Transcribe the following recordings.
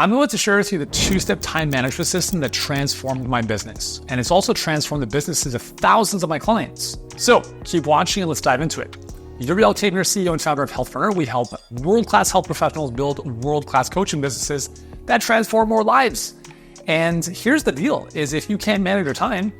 I'm going to share with you the two-step time management system that transformed my business. And it's also transformed the businesses of thousands of my clients. So keep watching and let's dive into it. You're Tamer, CEO and founder of Healthpreneur. We help world-class health professionals build world-class coaching businesses that transform more lives. And here's the deal, is if you can't manage your time,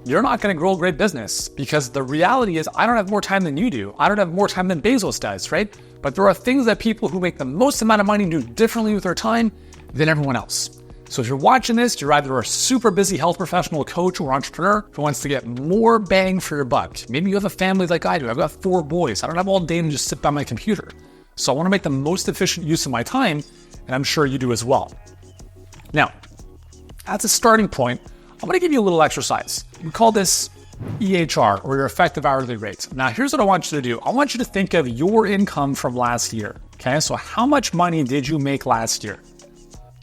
you're not going to grow a great business, because the reality is I don't have more time than you do. I don't have more time than Bezos does, right? But there are things that people who make the most amount of money do differently with their time than everyone else. So if you're watching this, you're either a super busy health professional, coach, or entrepreneur who wants to get more bang for your buck. Maybe you have a family like I do. I've got 4 boys. I don't have all day to just sit by my computer. So I want to make the most efficient use of my time, and I'm sure you do as well. Now, as a starting point, I'm going to give you a little exercise. We call this EHR, or your effective hourly rate. Now, here's what I want you to do. I want you to think of your income from last year. Okay, so how much money did you make last year?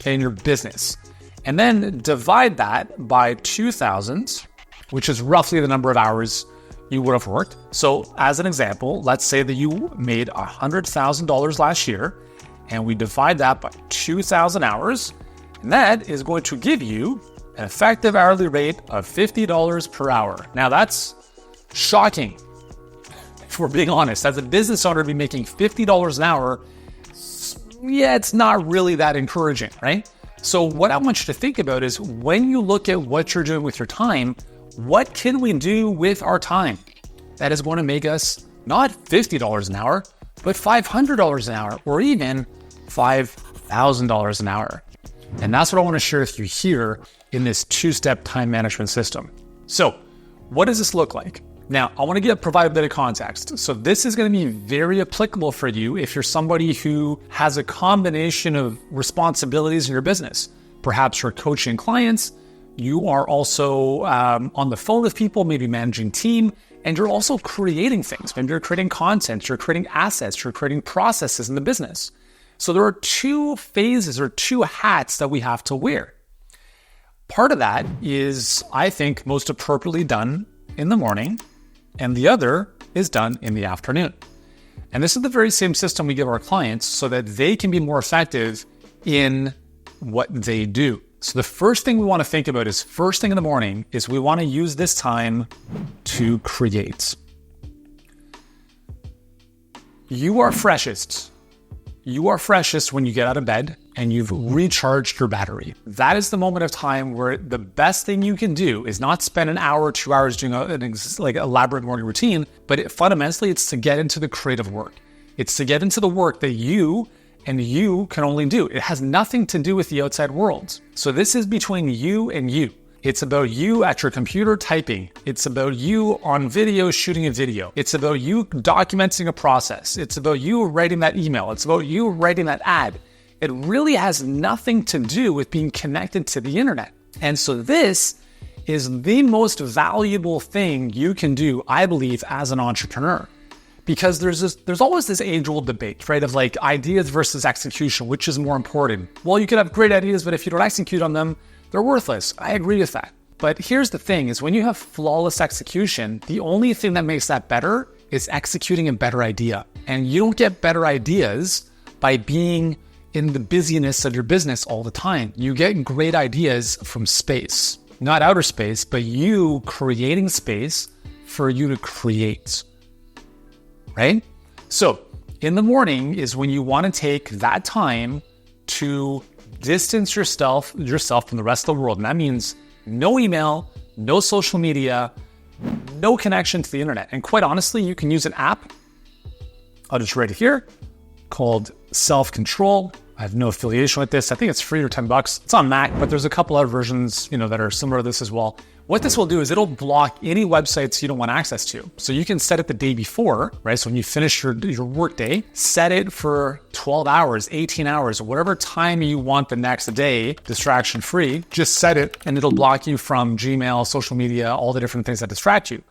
Okay, in your business. And then divide that by 2,000, which is roughly the number of hours you would have worked. So as an example, let's say that you made $100,000 last year, and we divide that by 2,000 hours, and that is going to give you an effective hourly rate of $50 per hour. Now that's shocking, if we're being honest. As a business owner, to be making $50 an hour, yeah, it's not really that encouraging, right? So what I want you to think about is, when you look at what you're doing with your time, what can we do with our time that is going to make us not $50 an hour, but $500 an hour, or even $5,000 an hour? And that's what I want to share with you here in this two-step time management system. So what does this look like? Now, I want to provide a bit of context. So this is going to be very applicable for you if you're somebody who has a combination of responsibilities in your business. Perhaps you're coaching clients, you are also on the phone with people, maybe managing team, and you're also creating things. Maybe you're creating content, you're creating assets, you're creating processes in the business. So there are 2 phases or 2 hats that we have to wear. Part of that is, I think, most appropriately done in the morning, and the other is done in the afternoon. And this is the very same system we give our clients so that they can be more effective in what they do. So the first thing we want to think about is, first thing in the morning is we want to use this time to create. You are freshest when you get out of bed and you've recharged your battery. That is the moment of time where the best thing you can do is not spend an hour or 2 hours doing an elaborate morning routine, but fundamentally it's to get into the creative work. It's to get into the work that you can only do. It has nothing to do with the outside world. So this is between you and you. It's about you at your computer typing. It's about you on video shooting a video. It's about you documenting a process. It's about you writing that email. It's about you writing that ad. It really has nothing to do with being connected to the internet. And so this is the most valuable thing you can do, I believe, as an entrepreneur. Because there's always this age-old debate, right, of like ideas versus execution, which is more important. Well, you could have great ideas, but if you don't execute on them, they're worthless. I agree with that. But here's the thing, is when you have flawless execution, the only thing that makes that better is executing a better idea. And you don't get better ideas by being in the busyness of your business all the time. You get great ideas from space, not outer space, but you creating space for you to create, right? So in the morning is when you want to take that time to distance yourself from the rest of the world. And that means no email, no social media, no connection to the internet. And quite honestly, you can use an app. I'll just write it here, called Self-Control. I have no affiliation with this. I think it's free or $10. It's on Mac, but there's a couple other versions, that are similar to this as well. What this will do is it'll block any websites you don't want access to. So you can set it the day before, right? So when you finish your work day, set it for 12 hours, 18 hours, whatever time you want the next day, distraction free, just set it and it'll block you from Gmail, social media, all the different things that distract you.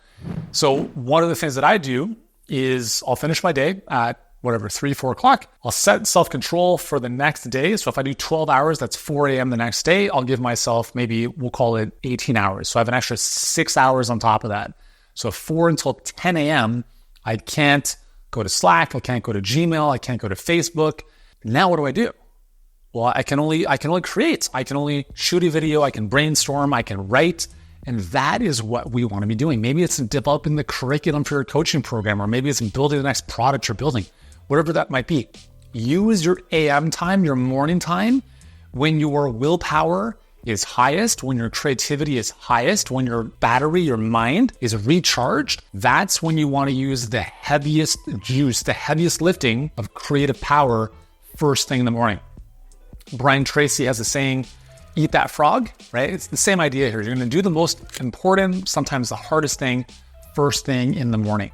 So one of the things that I do is I'll finish my day at 3, 4 o'clock. I'll set self-control for the next day. So if I do 12 hours, that's 4 a.m. the next day. I'll give myself maybe, we'll call it 18 hours. So I have an extra 6 hours on top of that. So 4 until 10 a.m., I can't go to Slack. I can't go to Gmail. I can't go to Facebook. Now what do? Well, I can only create. I can only shoot a video. I can brainstorm. I can write. And that is what we want to be doing. Maybe it's developing the curriculum for your coaching program, or maybe it's building the next product you're building, whatever that might be. Use your AM time, your morning time, when your willpower is highest, when your creativity is highest, when your battery, your mind is recharged. That's when you want to use the heaviest juice, the heaviest lifting of creative power first thing in the morning. Brian Tracy has a saying, eat that frog, right? It's the same idea here. You're going to do the most important, sometimes the hardest thing, first thing in the morning.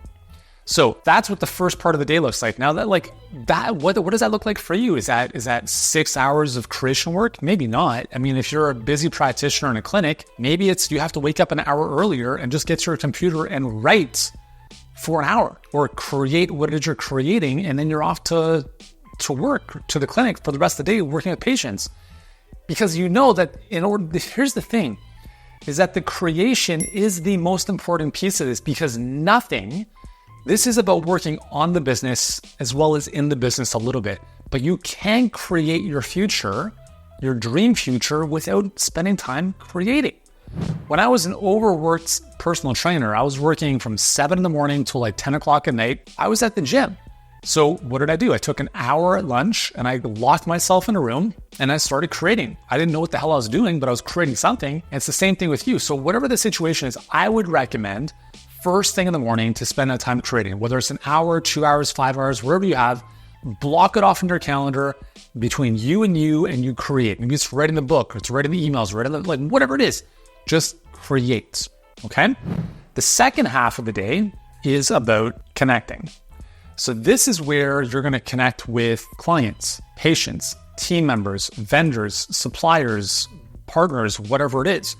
So that's what the first part of the day looks like. Now what does that look like for you? Is that 6 hours of creation work? Maybe not. I mean, if you're a busy practitioner in a clinic, maybe it's you have to wake up an hour earlier and just get to your computer and write for an hour, or create what it is you're creating, and then you're off to work, to the clinic for the rest of the day working with patients. Because you know that here's the thing, is that the creation is the most important piece of this, because this is about working on the business as well as in the business a little bit, but you can create your future, your dream future, without spending time creating. When I was an overworked personal trainer, I was working from 7 in the morning till like 10 o'clock at night. I was at the gym. So what did I do? I took an hour at lunch and I locked myself in a room and I started creating. I didn't know what the hell I was doing, but I was creating something. And it's the same thing with you. So whatever the situation is, I would recommend first thing in the morning to spend that time creating, whether it's an hour, 2 hours, 5 hours, wherever you have, block it off in your calendar between you and you create. Maybe it's writing the book, or it's writing the emails, writing whatever it is, just create, okay? The second half of the day is about connecting. So this is where you're going to connect with clients, patients, team members, vendors, suppliers, partners, whatever it is.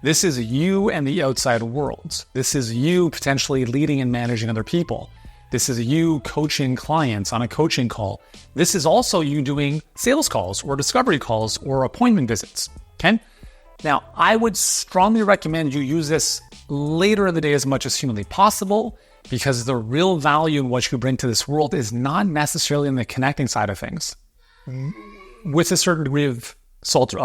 This is you and the outside world. This is you potentially leading and managing other people. This is you coaching clients on a coaching call. This is also you doing sales calls or discovery calls or appointment visits, okay? Now, I would strongly recommend you use this later in the day as much as humanly possible, because the real value in what you bring to this world is not necessarily in the connecting side of things. With a certain degree of salt,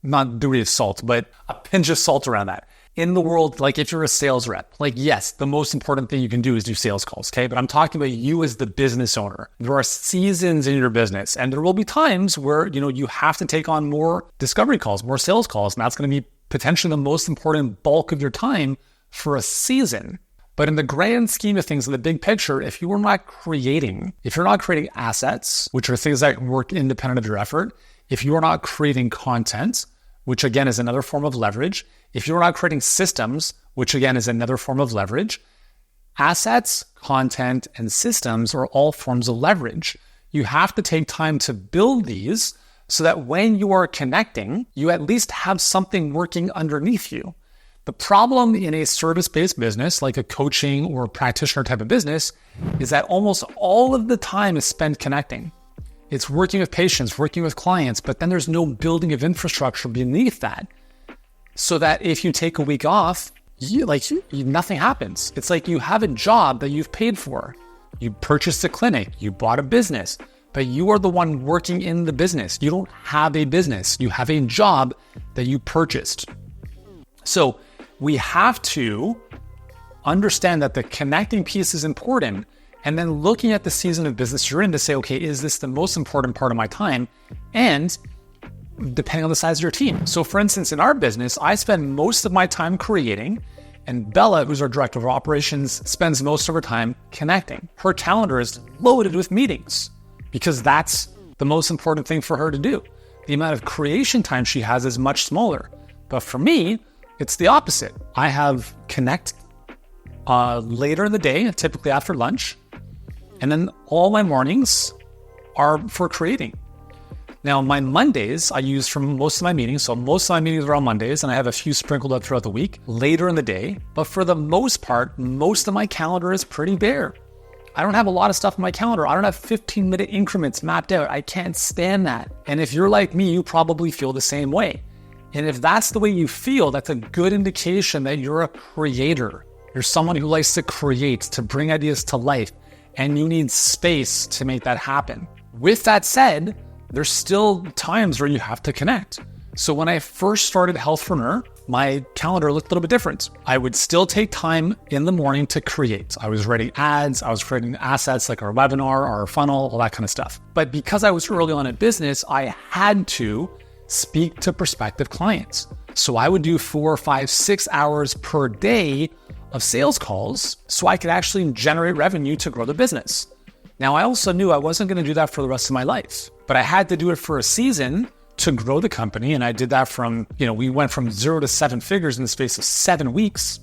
not degree of salt, but a pinch of salt around that. In the world, like if you're a sales rep, yes, the most important thing you can do is do sales calls, okay? But I'm talking about you as the business owner. There are seasons in your business, and there will be times where, you have to take on more discovery calls, more sales calls, and that's going to be potentially the most important bulk of your time for a season. But in the grand scheme of things, in the big picture, if you're not creating assets, which are things that work independent of your effort, if you are not creating content, which again is another form of leverage, if you're not creating systems, which again is another form of leverage, assets, content, and systems are all forms of leverage. You have to take time to build these so that when you are connecting, you at least have something working underneath you. The problem in a service-based business, like a coaching or practitioner type of business, is that almost all of the time is spent connecting. It's working with patients, working with clients, but then there's no building of infrastructure beneath that. So that if you take a week off, nothing happens. It's like you have a job that you've paid for. You purchased a clinic, you bought a business, but you are the one working in the business. You don't have a business. You have a job that you purchased. So we have to understand that the connecting piece is important, and then looking at the season of business you're in to say, okay, is this the most important part of my time? And depending on the size of your team. So for instance, in our business, I spend most of my time creating, and Bella, who's our director of operations, spends most of her time connecting. Her calendar is loaded with meetings because that's the most important thing for her to do. The amount of creation time she has is much smaller. But for me, it's the opposite. I have connect later in the day, typically after lunch, and then all my mornings are for creating. Now, my Mondays I use for most of my meetings. So most of my meetings are on Mondays, and I have a few sprinkled out throughout the week, later in the day. But for the most part, most of my calendar is pretty bare. I don't have a lot of stuff in my calendar. I don't have 15-minute increments mapped out. I can't stand that. And if you're like me, you probably feel the same way. And if that's the way you feel, that's a good indication that you're a creator. You're someone who likes to create, to bring ideas to life, and you need space to make that happen. With that said, there's still times where you have to connect. So when I first started Healthpreneur, my calendar looked a little bit different. I would still take time in the morning to create. I was writing ads, I was creating assets like our webinar, our funnel, all that kind of stuff. But because I was early on in business, I had to speak to prospective clients. So I would do 4, 5, 6 hours per day of sales calls so I could actually generate revenue to grow the business. Now, I also knew I wasn't going to do that for the rest of my life, but I had to do it for a season to grow the company. And I did that from, we went from 0 to 7 figures in the space of 7 weeks.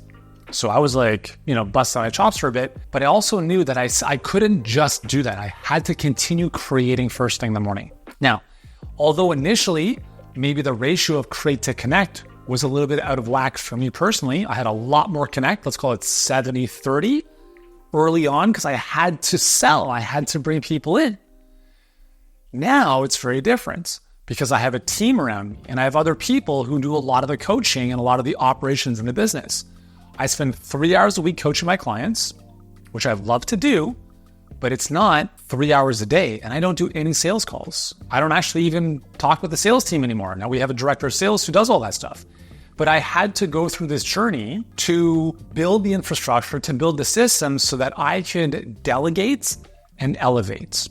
So I was like, busting my chops for a bit, but I also knew that I couldn't just do that. I had to continue creating first thing in the morning. Now, although initially, maybe the ratio of create to connect was a little bit out of whack for me personally, I had a lot more connect, let's call it 70-30 early on, because I had to sell, I had to bring people in. Now it's very different because I have a team around me and I have other people who do a lot of the coaching and a lot of the operations in the business. I spend 3 hours a week coaching my clients, which I love to do, but it's not 3 hours a day. And I don't do any sales calls. I don't actually even talk with the sales team anymore. Now we have a director of sales who does all that stuff. But I had to go through this journey to build the infrastructure, to build the system so that I could delegate and elevate,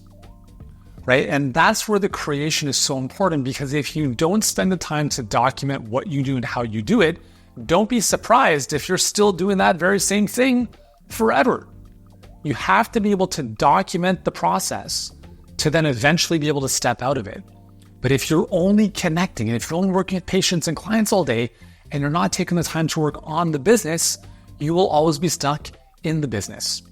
right? And that's where the creation is so important, because if you don't spend the time to document what you do and how you do it, don't be surprised if you're still doing that very same thing forever. You have to be able to document the process to then eventually be able to step out of it. But if you're only connecting and if you're only working with patients and clients all day and you're not taking the time to work on the business, you will always be stuck in the business.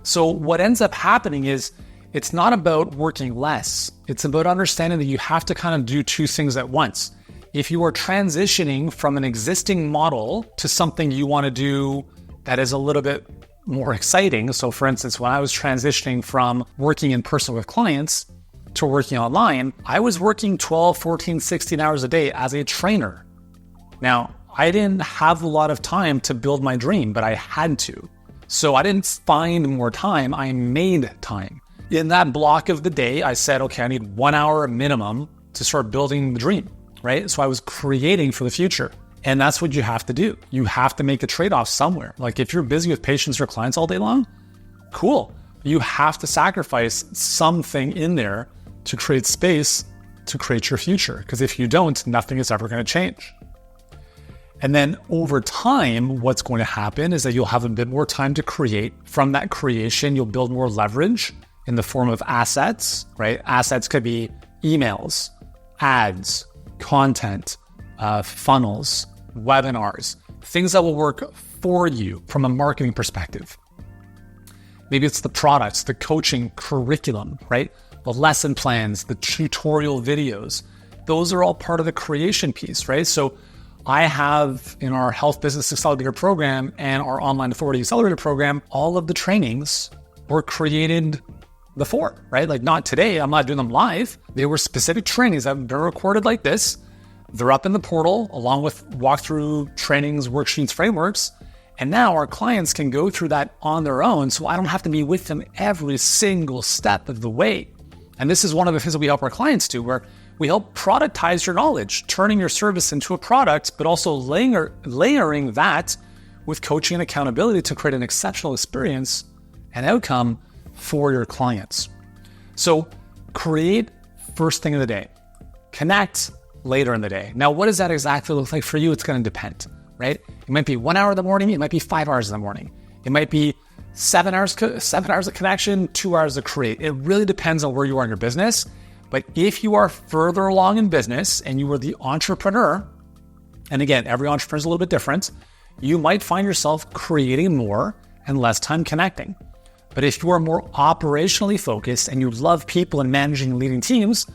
So what ends up happening is it's not about working less. It's about understanding that you have to kind of do two things at once. If you are transitioning from an existing model to something you want to do that is a little bit more exciting. So for instance, when I was transitioning from working in person with clients to working online, I was working 12, 14, 16 hours a day as a trainer. Now, I didn't have a lot of time to build my dream, but I had to. So I didn't find more time, I made time. In that block of the day, I said, okay, I need 1 hour minimum to start building the dream, right? So I was creating for the future. And that's what you have to do. You have to make a trade-off somewhere. Like if you're busy with patients or clients all day long, cool. You have to sacrifice something in there to create space to create your future. Because if you don't, nothing is ever going to change. And then over time, what's going to happen is that you'll have a bit more time to create. From that creation, you'll build more leverage in the form of assets, right? Assets could be emails, ads, content, funnels, webinars, things that will work for you from a marketing perspective. Maybe it's the products, the coaching curriculum, right? The lesson plans, the tutorial videos. Those are all part of the creation piece, right? So I have in our Health Business Accelerator program and our Online Authority Accelerator program, all of the trainings were created before, right? Like not today, I'm not doing them live. They were specific trainings that have been recorded like this. They're up in the portal along with walkthrough trainings, worksheets, frameworks. And now our clients can go through that on their own. So I don't have to be with them every single step of the way. And this is one of the things that we help our clients do, where we help productize your knowledge, turning your service into a product, but also layering that with coaching and accountability to create an exceptional experience and outcome for your clients. So create first thing of the day, connect later in the day. Now, what does that exactly look like for you? It's going to depend, right? It might be 1 hour in the morning. It might be 5 hours in the morning. It might be 7 hours of connection, 2 hours to create. It really depends on where you are in your business. But if you are further along in business and you are the entrepreneur, and again, every entrepreneur is a little bit different, you might find yourself creating more and less time connecting. But if you are more operationally focused and you love people and managing and leading teams,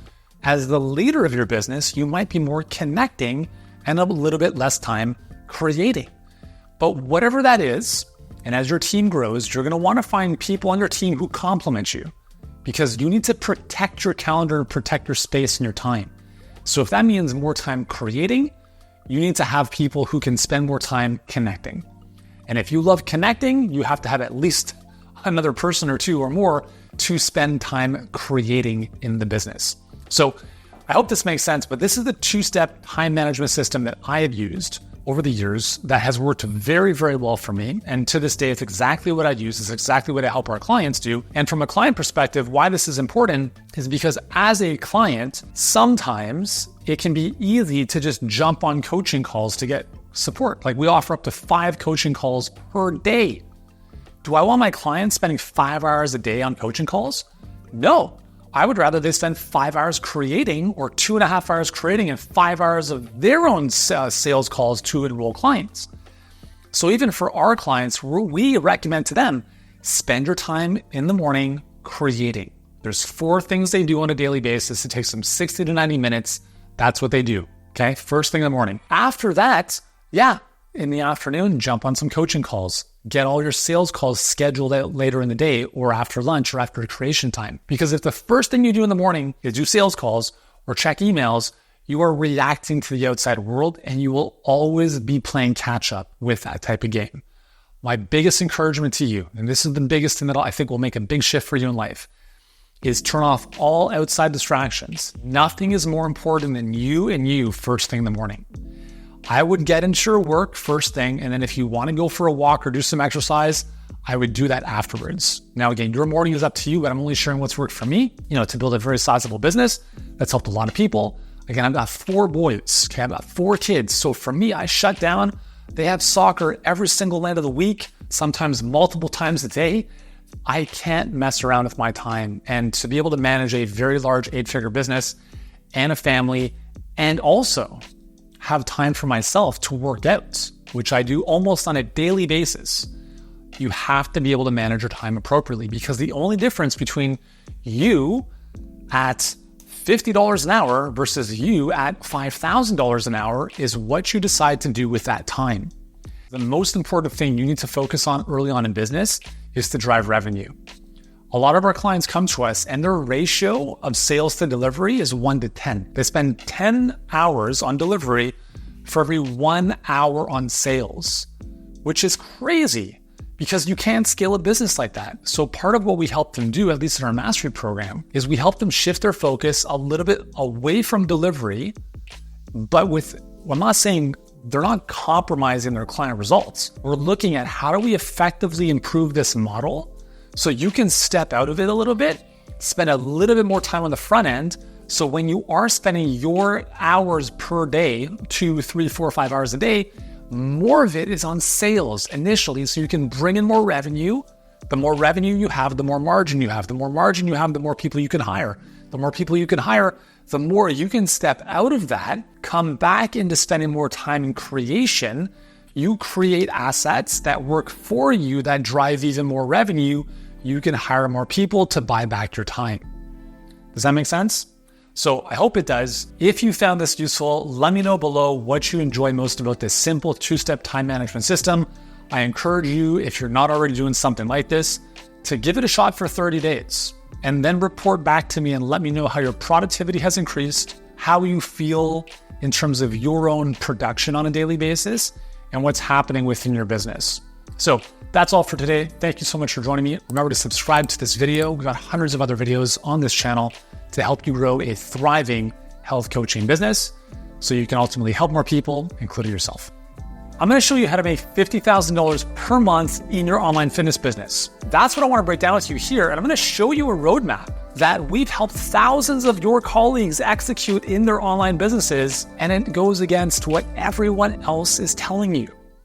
as the leader of your business, you might be more connecting and a little bit less time creating. But whatever that is, and as your team grows, you're going to want to find people on your team who complement you, because you need to protect your calendar and protect your space and your time. So if that means more time creating, you need to have people who can spend more time connecting. And if you love connecting, you have to have at least another person or two or more to spend time creating in the business. So I hope this makes sense, but this is the two-step time management system that I have used over the years that has worked very, very well for me. And to this day, it's exactly what I use. It's exactly what I help our clients do. And from a client perspective, why this is important is because as a client, sometimes it can be easy to just jump on coaching calls to get support. Like we offer up to 5 coaching calls per day. Do I want my clients spending 5 hours a day on coaching calls? No. I would rather they spend 5 hours creating or 2.5 hours creating and 5 hours of their own sales calls to enroll clients. So even for our clients, we recommend to them, spend your time in the morning creating. There's 4 things they do on a daily basis. It takes them 60 to 90 minutes. That's what they do. Okay. First thing in the morning. After that, in the afternoon, jump on some coaching calls. Get all your sales calls scheduled out later in the day or after lunch or after creation time. Because if the first thing you do in the morning is do sales calls or check emails, you are reacting to the outside world and you will always be playing catch up with that type of game. My biggest encouragement to you, and this is the biggest thing that I think will make a big shift for you in life, is turn off all outside distractions. Nothing is more important than you and you first thing in the morning. I would get into your work first thing, and then if you want to go for a walk or do some exercise, I would do that afterwards. Now, again, your morning is up to you, but I'm only sharing what's worked for me, to build a very sizable business that's helped a lot of people. Again, I've got 4 boys, okay? I've got 4 kids. So for me, I shut down. They have soccer every single night of the week, sometimes multiple times a day. I can't mess around with my time. And to be able to manage a very large 8-figure business and a family, and also have time for myself to work out, which I do almost on a daily basis, you have to be able to manage your time appropriately, because the only difference between you at $50 an hour versus you at $5,000 an hour is what you decide to do with that time. The most important thing you need to focus on early on in business is to drive revenue. A lot of our clients come to us and their ratio of sales to delivery is 1 to 10. They spend 10 hours on delivery for every 1 hour on sales, which is crazy because you can't scale a business like that. So part of what we help them do, at least in our mastery program, is we help them shift their focus a little bit away from delivery, but I'm not saying they're not compromising their client results. We're looking at how do we effectively improve this model so you can step out of it a little bit, spend a little bit more time on the front end. So when you are spending your hours per day, 2, 3, 4, 5 hours a day, more of it is on sales initially, so you can bring in more revenue. The more revenue you have, the more margin you have. The more margin you have, the more people you can hire. The more people you can hire, the more you can step out of that, come back into spending more time in creation. You create assets that work for you that drive even more revenue. You can hire more people to buy back your time. Does that make sense? So I hope it does. If you found this useful, let me know below what you enjoy most about this simple 2-step time management system. I encourage you, if you're not already doing something like this, to give it a shot for 30 days and then report back to me and let me know how your productivity has increased, how you feel in terms of your own production on a daily basis, and what's happening within your business. So that's all for today. Thank you so much for joining me. Remember to subscribe to this video. We've got hundreds of other videos on this channel to help you grow a thriving health coaching business so you can ultimately help more people, including yourself. I'm going to show you how to make $50,000 per month in your online fitness business. That's what I want to break down with you here. And I'm going to show you a roadmap that we've helped thousands of your colleagues execute in their online businesses. And it goes against what everyone else is telling you.